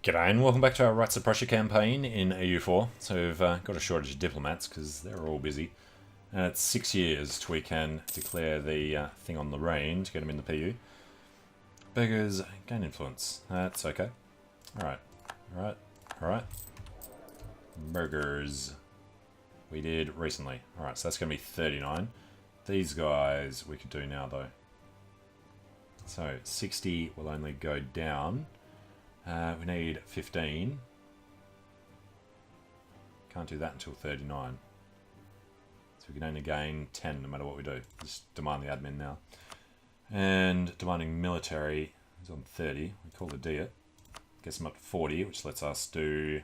G'day and welcome back to our Rights of Prussia campaign in EU4. So we've got a shortage of diplomats because they're all busy. And it's 6 years till we can declare the thing on Lorraine to get them in the PU. Beggars gain influence. That's okay. Alright, alright, alright. Burgers. We did recently. Alright, so that's going to be 39. These guys we could do now though. So 60 will only go down. We need 15. Can't do that until 39. So we can only gain 10 no matter what we do. Just demand the admin now. And demanding military is on 30. We call the diet. Gets them up to 40, which lets us do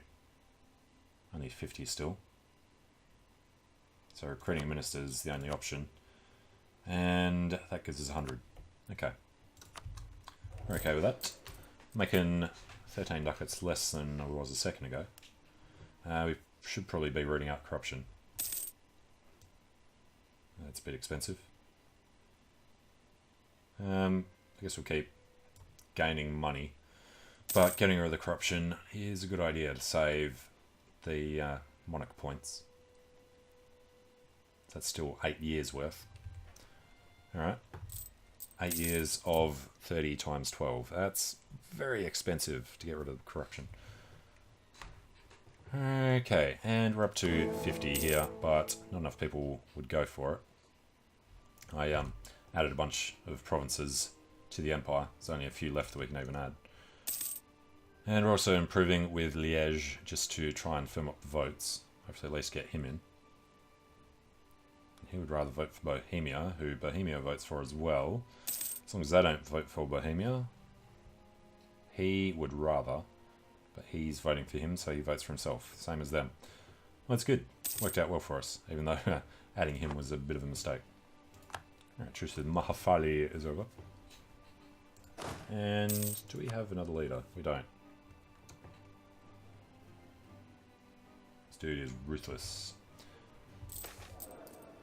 only 50 still. So recruiting a minister is the only option. And that gives us 100. Okay. We're okay with that. Making 13 ducats less than it was a second ago. We should probably be rooting out corruption. That's a bit expensive. I guess we'll keep gaining money. But getting rid of the corruption is a good idea to save the monarch points. That's still 8 years worth. Alright. 8 years of 30 times 12. That's very expensive to get rid of corruption. Okay, and we're up to 50 here, but not enough people would go for it. I added a bunch of provinces to the empire. There's only a few left that we can even add. And we're also improving with Liège just to try and firm up the votes. Hopefully at least get him in. He would rather vote for Bohemia, who Bohemia votes for as well. As long as they don't vote for Bohemia, he would rather, but he's voting for him, so he votes for himself. Same as them. Well, that's good. Worked out well for us, even though adding him was a bit of a mistake. Alright, truce with Mahafali is over. And do we have another leader? We don't. This dude is ruthless.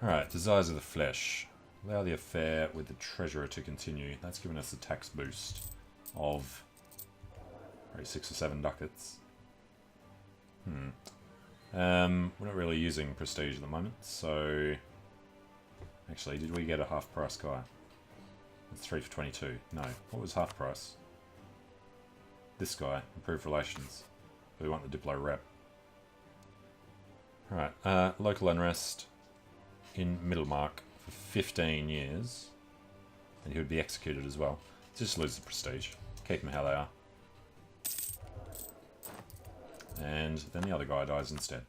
Alright, desires of the flesh. Allow the affair with the treasurer to continue. That's given us a tax boost of 6 or 7 ducats. We're not really using prestige at the moment, so... Actually, did we get a half price guy? It's 3 for 22. No. What was half price? This guy. Improved relations. We want the Diplo rep. Alright, local unrest in Middlemark for 15 years. And he would be executed as well. Just lose the prestige. Keep them how they are. And then the other guy dies instead.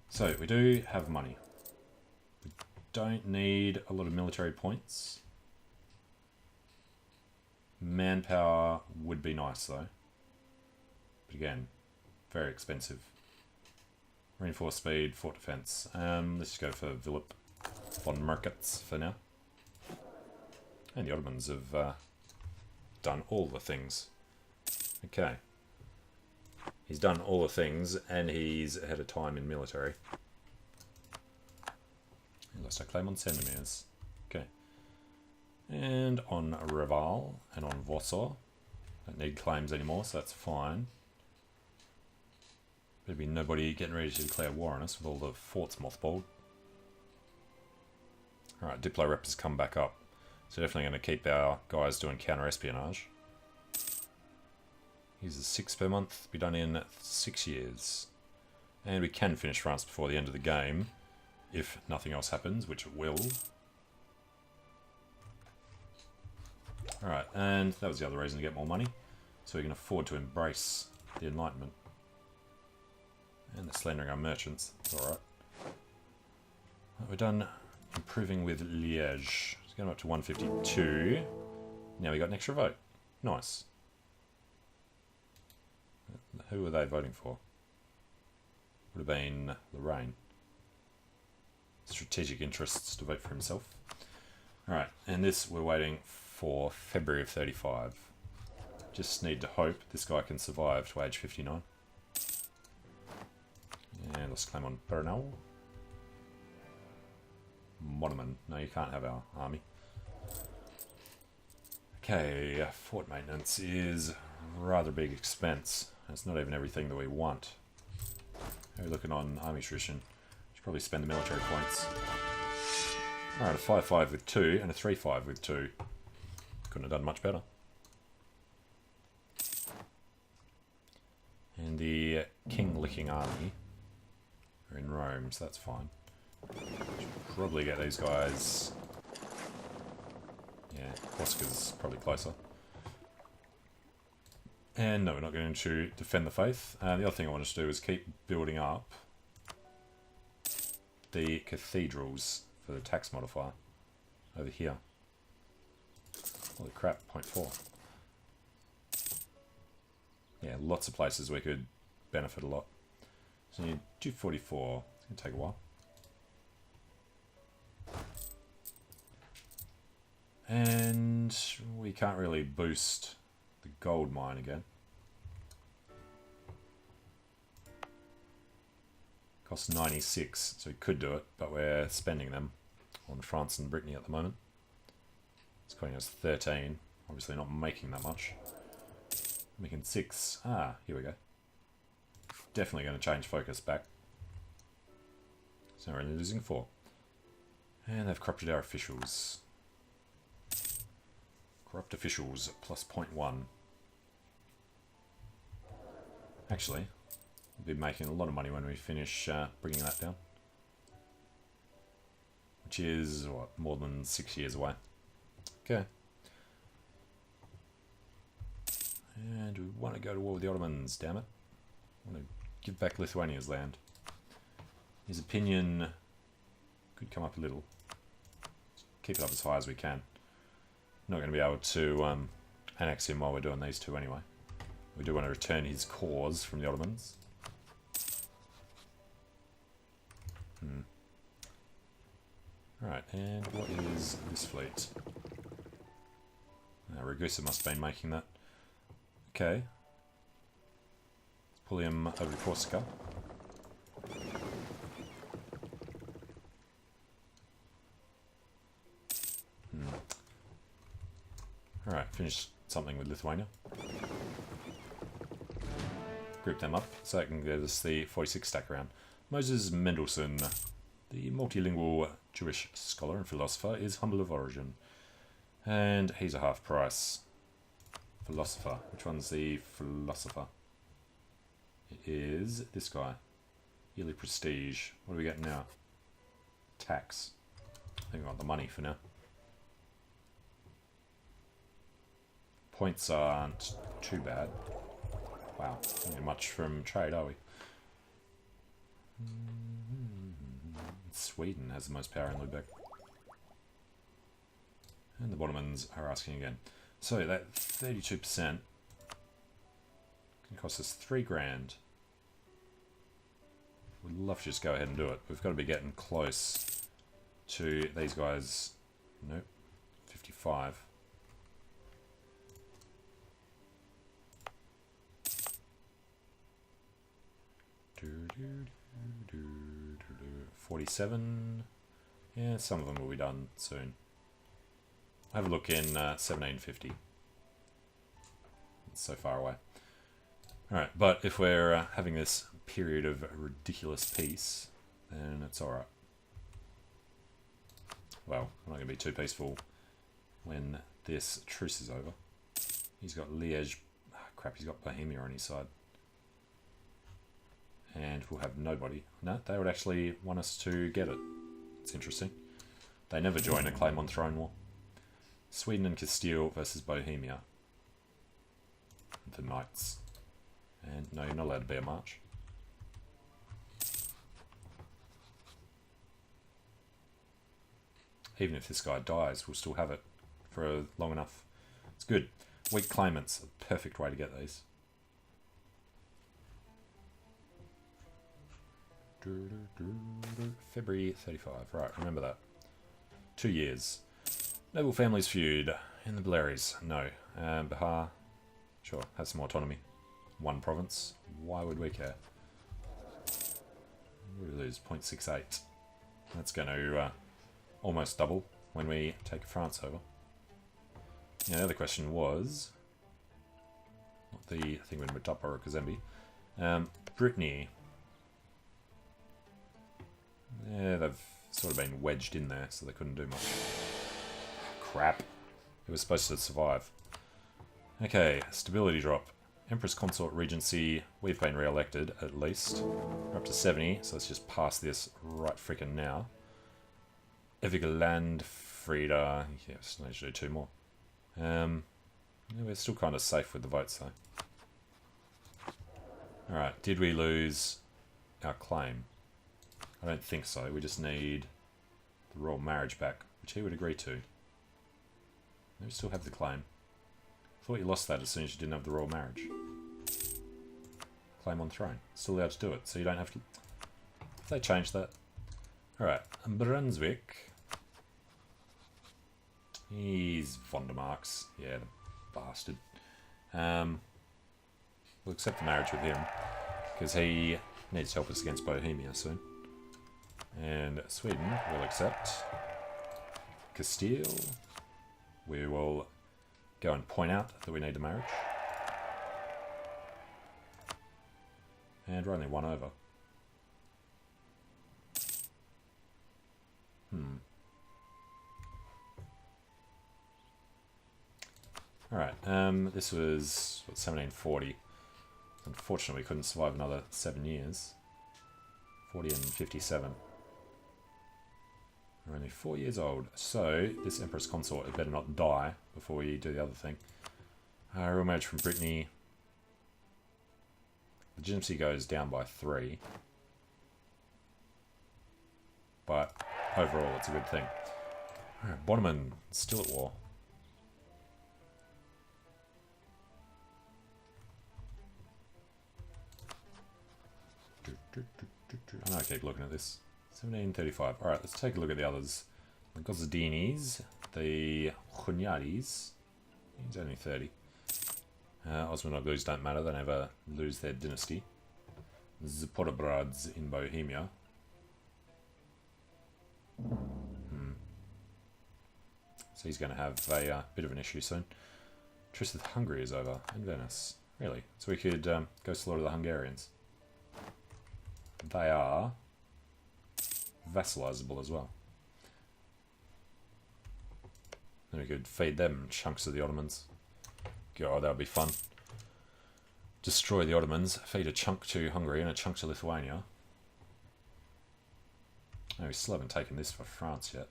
So, we do have money. We don't need a lot of military points. Manpower would be nice though. But again, very expensive. Reinforced speed, fort defense. Let's just go for Philip von Merkitz for now. And the Ottomans have done all the things. Okay. He's done all the things, and he's ahead of time in military. He lost a claim on Sendomires. Okay. And on Reval, and on Warsaw. Don't need claims anymore, so that's fine. There'd be nobody getting ready to declare war on us with all the forts mothballed. Alright, Diplo rep has come back up. So definitely going to keep our guys doing counter-espionage. Uses 6 per month, be done in 6 years. And we can finish France before the end of the game, if nothing else happens, which it will. Alright, and that was the other reason to get more money. So we can afford to embrace the Enlightenment. And they're slandering our merchants, it's alright. We're done improving with Liège. It's going up to 152. Now we got an extra vote. Nice. Who were they voting for? Would have been Lorraine. Strategic interests to vote for himself. Alright, and this we're waiting for February of 35. Just need to hope this guy can survive to age 59. And let's claim on Pernau. Monoman. No, you can't have our army. Okay, fort maintenance is rather big expense. It's not even everything that we want. How are we looking on army tradition? Should probably spend the military points. Alright, a 5-5 with 2 and a 3-5 with 2. Couldn't have done much better. And the king-licking army are in Rome, so that's fine. Should probably get these guys... Yeah, Oscar's probably closer. And no, we're not going to defend the faith. The other thing I want to do is keep building up the cathedrals for the tax modifier over here. Holy crap, 0.4. Yeah, lots of places we could benefit a lot. So you need 244. It's going to take a while. And we can't really boost the gold mine again. Costs 96, so we could do it, but we're spending them on France and Brittany at the moment. It's costing us 13. Obviously not making that much. Making 6. Ah, here we go. Definitely going to change focus back. So we're only losing 4. And they've corrupted our officials. Corrupt officials plus 0.1. Actually, we'll be making a lot of money when we finish bringing that down. Which is, what, more than 6 years away. Okay. And we want to go to war with the Ottomans, damn it. I want to give back Lithuania's land. His opinion could come up a little. Keep it up as high as we can. Not going to be able to annex him while we're doing these two anyway. We do want to return his cause from the Ottomans. Alright, and what is this fleet? Ragusa must have been making that. Okay. Let's pull him over to Corsica. Alright, finish something with Lithuania. Group them up so it can get us the 46 stack around. Moses Mendelssohn, the multilingual Jewish scholar and philosopher, is humble of origin. And he's a half price. Philosopher. Which one's the philosopher? It is this guy. Yearly prestige. What do we get now? Tax. I think we want the money for now. Points aren't too bad. Wow, not much from trade, are we? Sweden has the most power in Lubeck. And the Ottomans are asking again. So that 32% can cost us 3 grand. We'd love to just go ahead and do it. We've got to be getting close to these guys. Nope, 55. Do, do, do, do, do, do. 47. Yeah, some of them will be done soon. Have a look in 1750. It's so far away. Alright, but if we're having this period of ridiculous peace, then it's alright. Well, I'm not going to be too peaceful when this truce is over. He's got Liège. Oh, crap, he's got Bohemia on his side. And we'll have nobody. No, they would actually want us to get it. It's interesting. They never join a claim on throne war. Sweden and Castile versus Bohemia. The knights. And no, you're not allowed to be a march. Even if this guy dies, we'll still have it for long enough. It's good. Weak claimants, a perfect way to get these. February 35. Right, remember that. 2 years. Noble families feud. In the Baleares. No. Bahar. Sure, has some autonomy. 1 province. Why would we care? We lose 0.68. That's going to almost double when we take France over. Yeah, the other question was... Not the thing with Matapa or Kazembe. Brittany. Yeah, they've sort of been wedged in there, so they couldn't do much. Crap. It was supposed to survive. Okay, stability drop. Empress Consort Regency, we've been re-elected, at least. We're up to 70, so let's just pass this right frickin' now. Evigaland, Frida, yeah, still need to do 2 more. Yeah, we're still kind of safe with the votes, though. Alright, did we lose our claim? I don't think so, we just need the royal marriage back, which he would agree to. We still have the claim. I thought you lost that as soon as you didn't have the royal marriage. Claim on throne. Still allowed to do it, so you don't have to... They changed that. Alright, Brunswick. He's Vondermarks. Yeah, the bastard. We'll accept the marriage with him, because he needs to help us against Bohemia soon. And Sweden will accept. Castile. We will go and point out that we need a marriage. And we're only 1 over. Alright, this was, what, 1740. Unfortunately, we couldn't survive another 7 years. 40 and 57. We're only 4 years old, so this Empress Consort had better not die before we do the other thing. Royal marriage from Brittany. Legitimacy goes down by 3. But overall, it's a good thing. Alright, Bohemia still at war. I know I keep looking at this. 1735. Alright, let's take a look at the others. The Gozdinis, the Hunyadis. He's only 30. Osmanoglus don't matter, they never lose their dynasty. Zapotobrads in Bohemia. So he's going to have a bit of an issue soon. Truce with Hungary is over, and Venice. Really? So we could go slaughter the Hungarians. They are vassalizable as well. Then we could feed them chunks of the Ottomans. God, that would be fun. Destroy the Ottomans, feed a chunk to Hungary and a chunk to Lithuania. Oh, we still haven't taken this for France yet.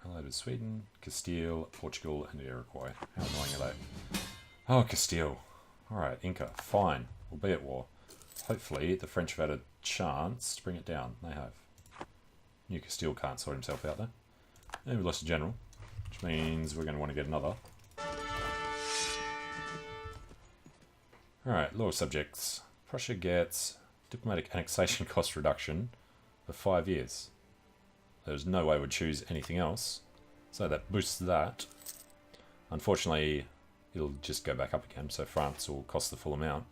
Allied with Sweden, Castile, Portugal, and Iroquois. How annoying are they? Oh, Castile. Alright, Inca. Fine. We'll be at war. Hopefully, the French have had a chance to bring it down. They have. New Castile can't sort himself out there. And we lost a general, which means we're going to want to get another. Alright, law of subjects. Prussia gets diplomatic annexation cost reduction for 5 years. There's no way we'd choose anything else. So that boosts that. Unfortunately, it'll just go back up again, so France will cost the full amount.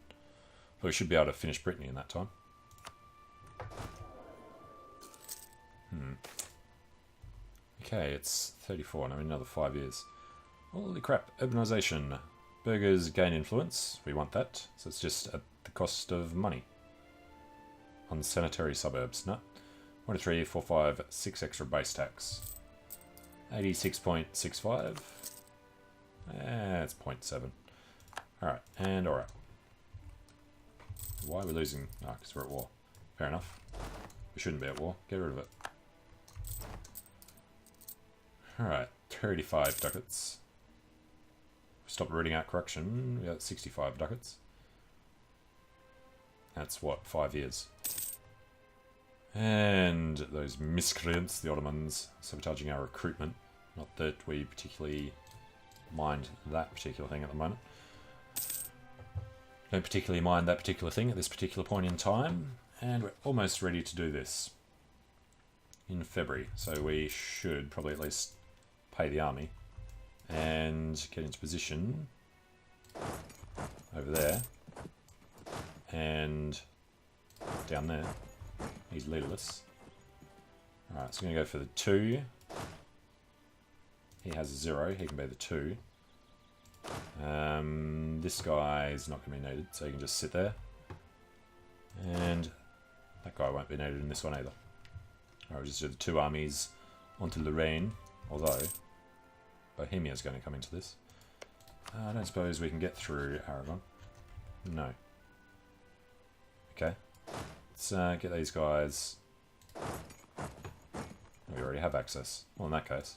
But we should be able to finish Brittany in that time. Okay, it's 34, and I mean another 5 years. Holy crap, urbanisation. Burghers gain influence, we want that. So it's just at the cost of money. Unsanitary suburbs, no. 1, 2, 3, 4, 5, 6 extra base tax. 86.65. It's 0.7. Alright, and alright. Why are we losing? Oh, because we're at war. Fair enough. We shouldn't be at war. Get rid of it. Alright, 35 ducats. Stop reading out correction. We got 65 ducats. That's what, 5 years. And those miscreants, the Ottomans, sabotaging our recruitment. Not that we particularly mind that particular thing at the moment. Don't particularly mind that particular thing at this particular point in time. And we're almost ready to do this in February. So we should probably at least pay the army and get into position over there and down there. He's leaderless. Alright, so we're going to go for the 2 He has a 0. He can be the 2. This guy is not going to be needed, so he can just sit there. And that guy won't be needed in this one either. Alright, we'll just do the 2 armies onto Lorraine, although Bohemia is going to come into this. I don't suppose we can get through Aragon. No. Okay. Let's get these guys. We already have access. Well, in that case.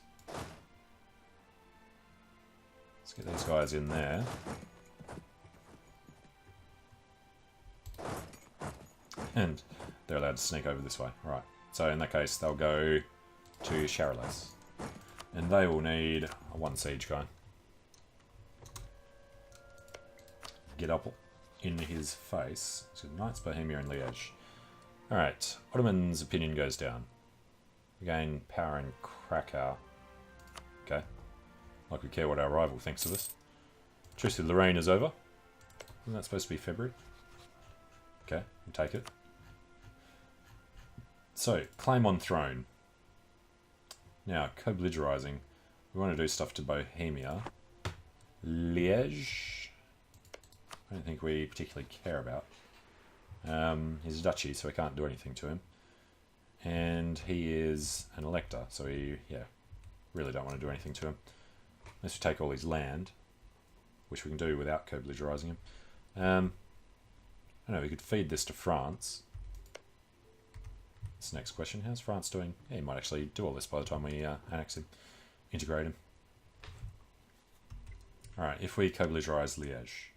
Let's get these guys in there. And they're allowed to sneak over this way. Right. So in that case, they'll go to Charolais. And they will need a 1 siege guy. Get up in his face. So Knights, Bohemia and Liège. Alright, Ottoman's opinion goes down. We gain power in Krakow. Okay. Like we care what our rival thinks of us. Truce with Lorraine is over. Isn't that supposed to be February? Okay, we'll take it. So, claim on throne. Now, co-belligerizing. We want to do stuff to Bohemia. Liège. I don't think we particularly care about. He's a duchy, so we can't do anything to him. And he is an elector, so we, really don't want to do anything to him. Unless we take all his land, which we can do without co-belligerizing him. I don't know, we could feed this to France. That's the next question. How's France doing? Yeah, he might actually do all this by the time we annex him, integrate him. Alright, if we co-belligerize Liège,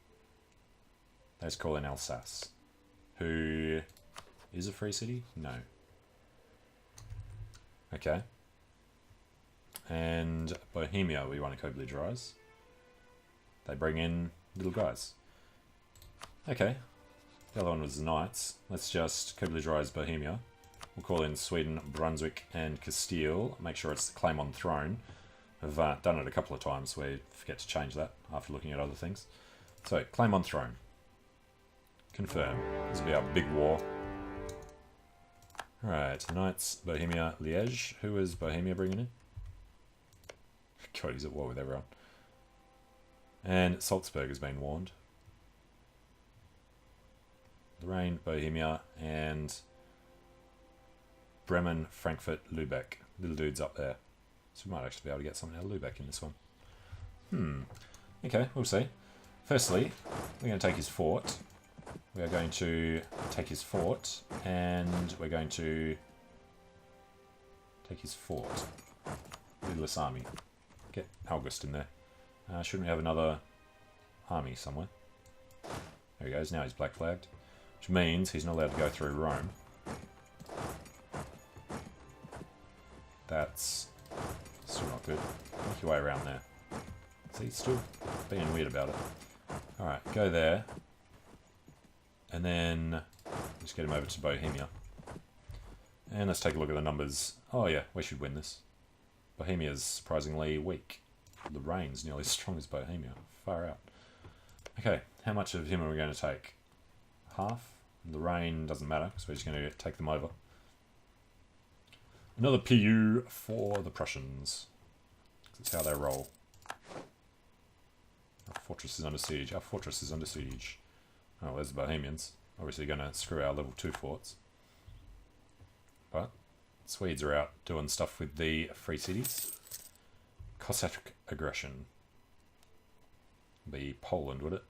let's call in Alsace, who is a free city? No. Okay. And Bohemia we want to co-belligerize. They bring in little guys. Okay. The other one was the Knights. Let's just co-belligerize Bohemia. We'll call in Sweden, Brunswick and Castile. Make sure it's the claim on throne. I've done it a couple of times. We forget to change that after looking at other things. So, claim on throne. Confirm. This will be our big war. Alright, Knights, Bohemia, Liège. Who is Bohemia bringing in? God, he's at war with everyone. And Salzburg has been warned. Lorraine, Bohemia, and Bremen, Frankfurt, Lübeck. Little dudes up there. So we might actually be able to get something out of Lübeck in this one. Okay, we'll see. Firstly, we're going to take his fort. We are going to take his fort, and we're going to take his fort. Littlest army. Get August in there. Shouldn't we have another army somewhere? There he goes, now he's black flagged. Which means he's not allowed to go through Rome. That's still not good. Make your way around there. See, he's still being weird about it. Alright, go there. And then just get him over to Bohemia. And let's take a look at the numbers. Oh yeah, we should win this. Bohemia's surprisingly weak. Lorraine's nearly as strong as Bohemia. Far out. Okay, how much of him are we going to take? Half? Lorraine doesn't matter, because we're just going to take them over. Another PU for the Prussians. That's how they roll. Our fortress is under siege. Our fortress is under siege. Oh, there's the Bohemians. Obviously going to screw our level 2 forts. But Swedes are out doing stuff with the free cities. Cossack aggression. Be Poland, would it?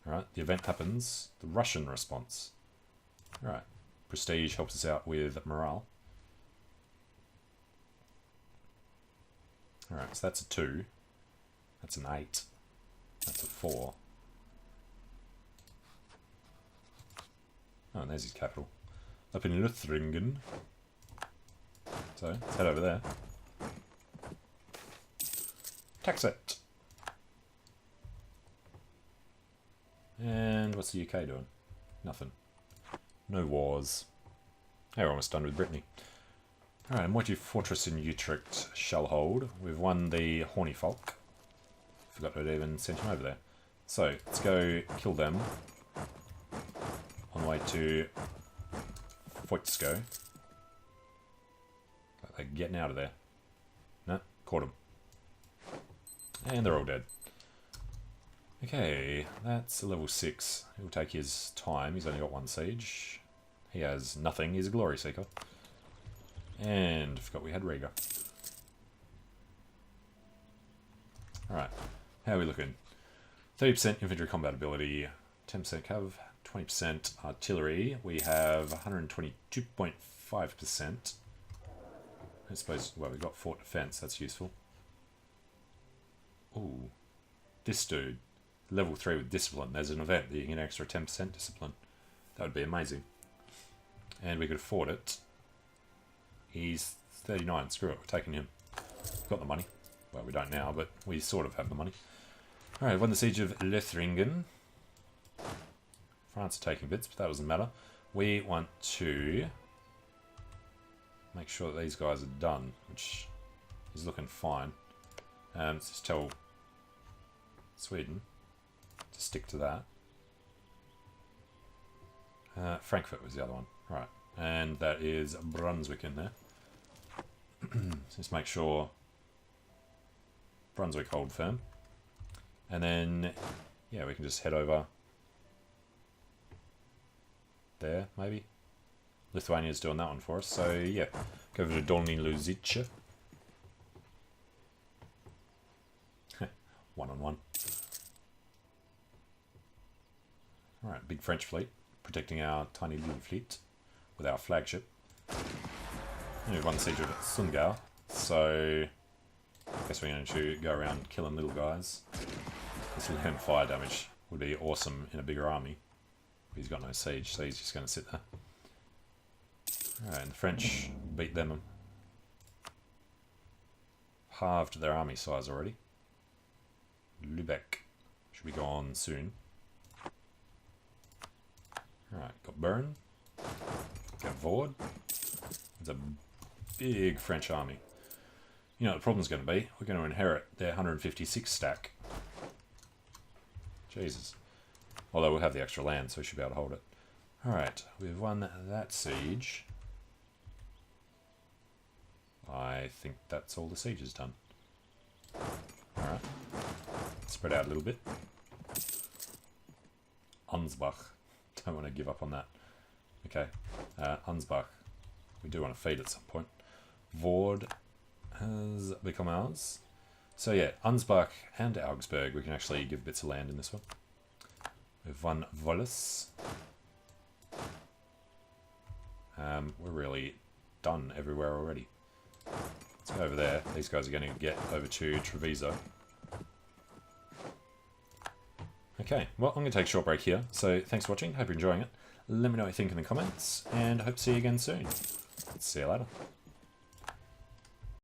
Alright, the event happens. The Russian response. Alright. Prestige helps us out with morale. Alright, so that's a 2. That's an 8. That's a 4. Oh, and there's his capital. Up in Luthringen. So, let's head over there. Tax it! And what's the UK doing? Nothing. No wars. Hey, we're almost done with Brittany. Alright, Moitu Fortress in Utrecht shall hold. We've won the Horny Folk. Forgot to even send him over there. So, let's go kill them. On the way to Foitsko. They're getting out of there. No, caught him. And they're all dead. Okay, that's a level 6. He'll take his time. He's only got 1 siege. He has nothing. He's a glory seeker. And forgot we had Riga. Alright, how are we looking? 30% infantry combat ability, 10% cav, 20% artillery. We have 122.5%. I suppose, well, we've got fort defense, that's useful. Ooh, this dude, level 3 with discipline. There's an event that you can get an extra 10% discipline. That would be amazing. And we could afford it. He's 39, screw it, we're taking him. Got the money. Well, we don't now, but we sort of have the money. Alright, won the siege of Lethringen. France are taking bits, but that doesn't matter. We want to make sure that these guys are done, which is looking fine. Let's just tell Sweden to stick to that. Frankfurt was the other one. Right, and that is Brunswick in there. So just make sure Brunswick hold firm. And then, yeah, we can just head over there, maybe. Lithuania's doing that one for us, so yeah. Go over to Dolny Luzice. 1-on-1. Alright, big French fleet. Protecting our tiny little fleet with our flagship. And we've won the siege of Sundgau, so I guess we're going to go around killing little guys. This will hand fire damage would be awesome in a bigger army. But he's got no siege, so he's just going to sit there. Alright, and the French beat them. Halved their army size already. Lübeck should be gone soon. Alright, got Bern. Got Vaud. It's a big French army. You know what the problem's going to be? We're going to inherit their 156 stack. Jesus. Although we'll have the extra land, so we should be able to hold it. Alright, we've won that siege. I think that's all the sieges done. Alright. Spread out a little bit. Ansbach. Don't want to give up on that. Okay. Ansbach. We do want to feed at some point. Vaud has become ours. So yeah, Ansbach and Augsburg, we can actually give bits of land in this one. We've won Volus. We're really done everywhere already. Let's go over there. These guys are going to get over to Treviso. Okay, well, I'm going to take a short break here. So thanks for watching. Hope you're enjoying it. Let me know what you think in the comments, and I hope to see you again soon. See you later.